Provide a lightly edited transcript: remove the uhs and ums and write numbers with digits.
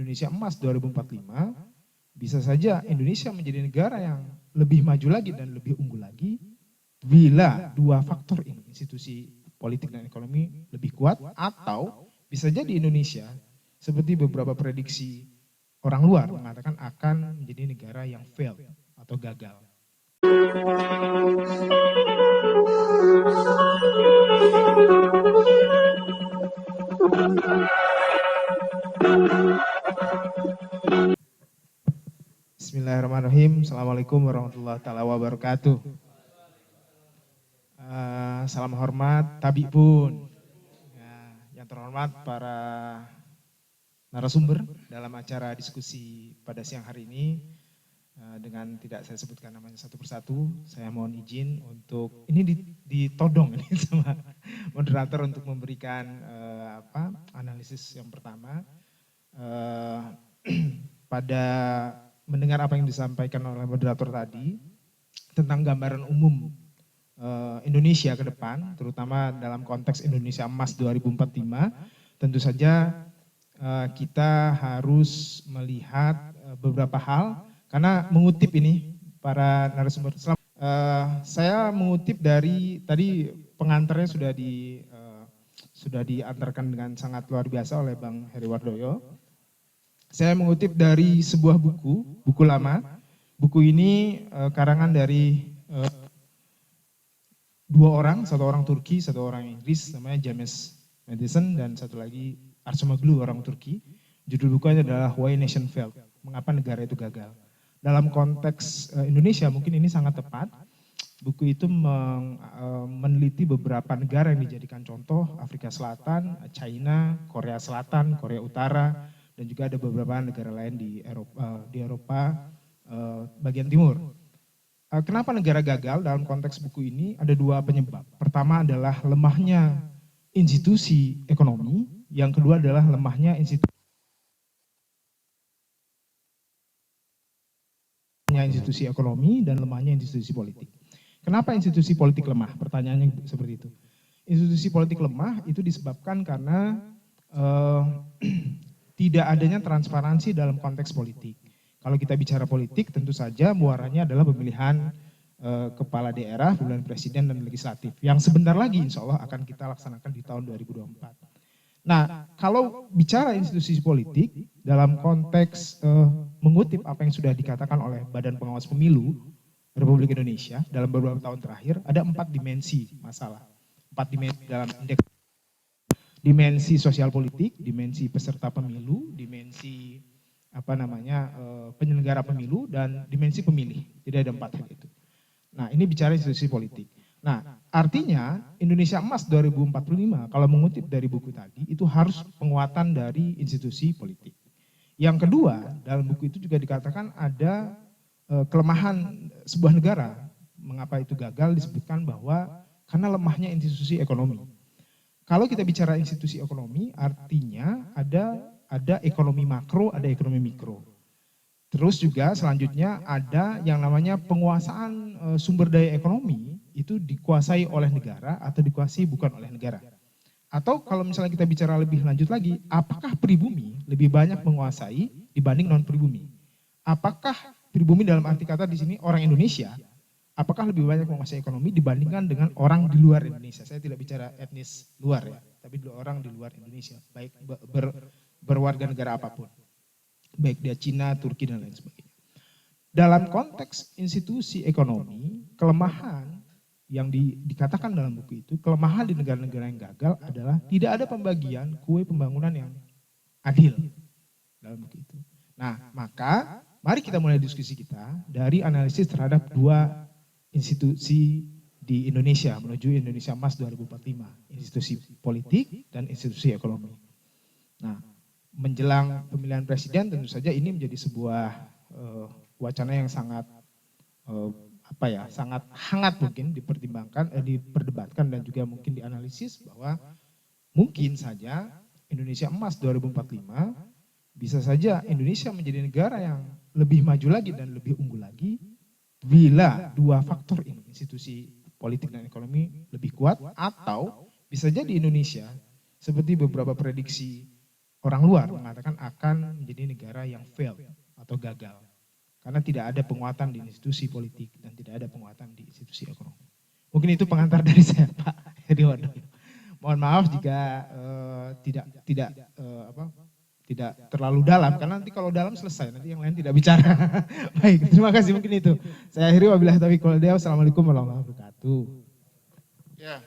Indonesia Emas 2045, bisa saja Indonesia menjadi negara yang lebih maju lagi dan lebih unggul lagi bila dua faktor ini, institusi politik dan ekonomi lebih kuat, atau bisa jadi Indonesia seperti beberapa prediksi orang luar mengatakan akan menjadi negara yang fail atau gagal. Bismillahirrahmanirrahim. Assalamualaikum warahmatullahi wabarakatuh. Salam hormat, tabi pun. Yang terhormat para narasumber dalam acara diskusi pada siang hari ini, dengan tidak saya sebutkan namanya satu persatu, saya mohon izin untuk ini ditodong ini sama moderator untuk memberikan analisis yang pertama pada mendengar apa yang disampaikan oleh moderator tadi tentang gambaran umum Indonesia ke depan, terutama dalam konteks Indonesia Emas 2045, tentu saja kita harus melihat beberapa hal, karena mengutip ini para narasumber. Saya mengutip dari tadi pengantarnya sudah diantarkan dengan sangat luar biasa oleh Bang Heri Wardoyo. Saya mengutip dari sebuah buku lama. Buku ini karangan dari dua orang, satu orang Turki, satu orang Inggris, namanya James Madison, dan satu lagi Arçelimoglu, orang Turki. Judul bukunya adalah Why Nation Failed, Mengapa Negara Itu Gagal. Dalam konteks Indonesia mungkin ini sangat tepat. Buku itu meneliti beberapa negara yang dijadikan contoh, Afrika Selatan, China, Korea Selatan, Korea Utara, dan juga ada beberapa negara lain di Eropa bagian timur. Kenapa negara gagal dalam konteks buku ini? Ada dua penyebab. Pertama adalah lemahnya institusi ekonomi, yang kedua adalah lemahnya institusi ekonomi dan lemahnya institusi politik. Kenapa institusi politik lemah? Pertanyaannya seperti itu. Institusi politik lemah itu disebabkan karena tidak adanya transparansi dalam konteks politik. Kalau kita bicara politik, tentu saja muaranya adalah pemilihan kepala daerah, pemilihan presiden dan legislatif, yang sebentar lagi insya Allah akan kita laksanakan di tahun 2024. Nah, kalau bicara institusi politik, dalam konteks mengutip apa yang sudah dikatakan oleh Badan Pengawas Pemilu Republik Indonesia dalam beberapa tahun terakhir, ada 4 dimensi masalah. 4 dimensi dalam indeks. Dimensi sosial politik, dimensi peserta pemilu, dimensi penyelenggara pemilu, dan dimensi pemilih. Jadi ada 4 hal itu. Nah, ini bicara institusi politik. Nah, artinya Indonesia Emas 2045 kalau mengutip dari buku tadi itu harus penguatan dari institusi politik. Yang kedua, dalam buku itu juga dikatakan ada kelemahan sebuah negara. Mengapa itu gagal? Disebutkan bahwa karena lemahnya institusi ekonomi. Kalau kita bicara institusi ekonomi, artinya ada ekonomi makro, ada ekonomi mikro. Terus juga selanjutnya ada yang namanya penguasaan sumber daya ekonomi, itu dikuasai oleh negara atau dikuasai bukan oleh negara. Atau kalau misalnya kita bicara lebih lanjut lagi, apakah pribumi lebih banyak menguasai dibanding non pribumi? Apakah pribumi dalam arti kata di sini orang Indonesia, apakah lebih banyak menguasai ekonomi dibandingkan dengan orang di luar Indonesia? Saya tidak bicara etnis luar ya, tapi orang di luar Indonesia, baik berwarga negara apapun. Baik dia Cina, Turki, dan lain sebagainya. Dalam konteks institusi ekonomi, kelemahan yang dikatakan dalam buku itu, kelemahan di negara-negara yang gagal adalah tidak ada pembagian kue pembangunan yang adil dalam buku itu. Nah, maka mari kita mulai diskusi kita dari analisis terhadap dua institusi di Indonesia menuju Indonesia Emas 2045, institusi politik dan institusi ekonomi. Nah, menjelang pemilihan presiden tentu saja ini menjadi sebuah wacana yang sangat sangat hangat mungkin diperdebatkan dan juga mungkin dianalisis bahwa mungkin saja Indonesia Emas 2045 bisa saja Indonesia menjadi negara yang lebih maju lagi dan lebih unggul lagi bila dua faktor ini, institusi politik dan ekonomi lebih kuat, atau bisa jadi Indonesia seperti beberapa prediksi orang luar mengatakan akan menjadi negara yang fail atau gagal. Karena tidak ada penguatan di institusi politik dan tidak ada penguatan di institusi ekonomi. Mungkin itu pengantar dari saya, Pak Heri Wardoyo. Mohon maaf jika tidak terlalu dalam, karena nanti kalau dalam selesai, nanti yang lain tidak bicara. Baik, terima kasih, mungkin itu. Saya akhiri, wabillahi taufiq wal hidayah. Wassalamualaikum warahmatullahi wabarakatuh. Ya.